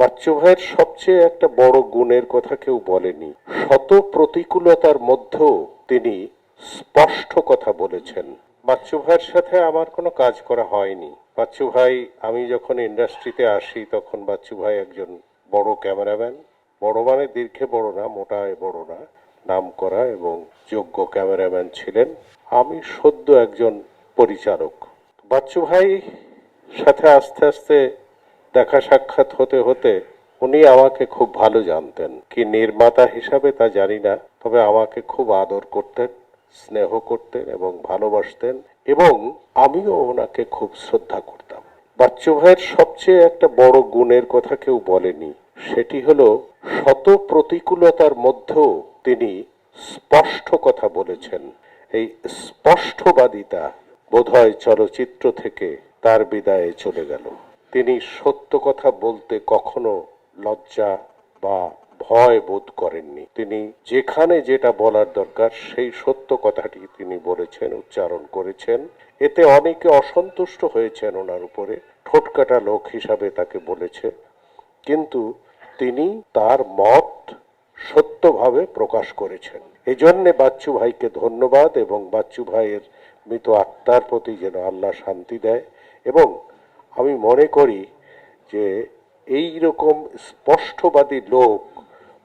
বাচ্চু ভাইয়ের সবচেয়ে একটা বড় গুণের কথা কেউ বলেনি। শত প্রতিকূলতার মধ্যেও তিনি স্পষ্ট কথা বলেছেন। বাচ্চু ভাইয়ের সাথে আমার কোনো কাজ করা হয়নি। বাচ্চু ভাই, আমি যখন ইন্ডাস্ট্রিতে আসি তখন বাচ্চু ভাই একজন বড় ক্যামেরাম্যান, বড় মানে দীর্ঘে বড় না, মোটায় বড় না, নামকরা এবং যোগ্য ক্যামেরাম্যান ছিলেন। আমি সদ্য একজন পরিচালক। বাচ্চু ভাই সাথে আস্তে আস্তে দেখা সাক্ষাৎ হতে হতে উনি আমাকে খুব ভালো জানতেন। কি নির্মাতা হিসাবে তা জানি না, তবে আমাকে খুব আদর করতেন, স্নেহ করতেন এবং ভালোবাসতেন, এবং আমিও ওনাকে খুব শ্রদ্ধা করতাম। বাচ্চু ভাইয়ের সবচেয়ে একটা বড় গুণের কথা কেউ বলেনি, সেটি হলো শত প্রতিকূলতার মধ্যেও তিনি স্পষ্ট কথা বলেছেন। এই স্পষ্টবাদিতা বোধহয় চলচ্চিত্র থেকে তার বিদায়ে চলে গেল। তিনি সত্য কথা বলতে কখনো লজ্জা বা ভয় বোধ করেননি। তিনি যেখানে যেটা বলার দরকার সেই সত্য কথাটি তিনি বলেছেন, উচ্চারণ করেছেন। এতে অনেকে অসন্তুষ্ট হয়েছেন ওনার উপরে, ঠোঁটকাটা লোক হিসাবে তাকে বলেছে, কিন্তু তিনি তার মত সত্যভাবে প্রকাশ করেছেন। এই জন্যে বাচ্চু ভাইকে ধন্যবাদ, এবং বাচ্চু ভাইয়ের মৃত আত্মার প্রতি যেন আল্লাহ শান্তি দেয়। এবং আমি মনে করি যে এই রকম স্পষ্টবাদী লোক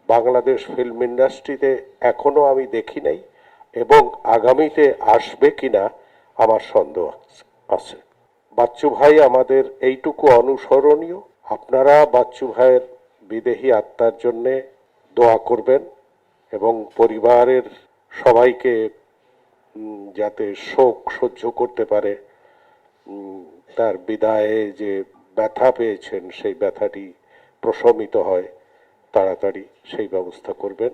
বাংলাদেশ ফিল্ম ইন্ডাস্ট্রিতে এখনো আমি দেখি নাই, এবং আগামীতে আসবে কিনা আমার সন্দেহ আছে। বাচ্চু ভাই আমাদের এইটুকু অনুসরণীয়। আপনারা বাচ্চু ভাইয়ের বিদেহী আত্মার জন্যে দোয়া করবেন, এবং পরিবারের সবাইকে যাতে শোক সহ্য করতে পারে, তার বিদায়ে যে ব্যথা পেয়েছেন সেই ব্যথাটি প্রশমিত হয় তাড়াতাড়ি, সেই ব্যবস্থা করবেন।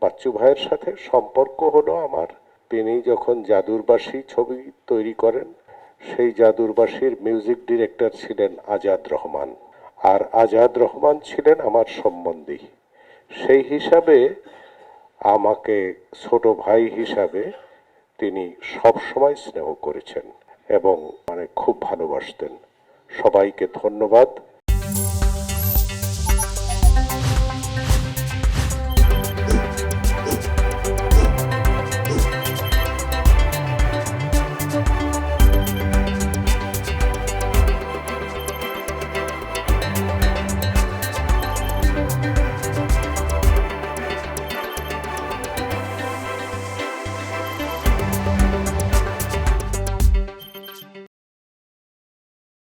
বাচ্চু ভাইয়ের সাথে সম্পর্ক হলো আমার, তিনি যখন জাদুরবাসী ছবি তৈরি করেন, সেই জাদুরবাসীর মিউজিক ডিরেক্টর ছিলেন আজাদ রহমান, আর আজাদ রহমান ছিলেন আমার সম্বন্ধী। সেই হিসাবে আমাকে ছোট ভাই হিসাবে তিনি সব সময় স্নেহ করেছেন এবং খুব ভালোবাসতেন। সবাইকে ধন্যবাদ।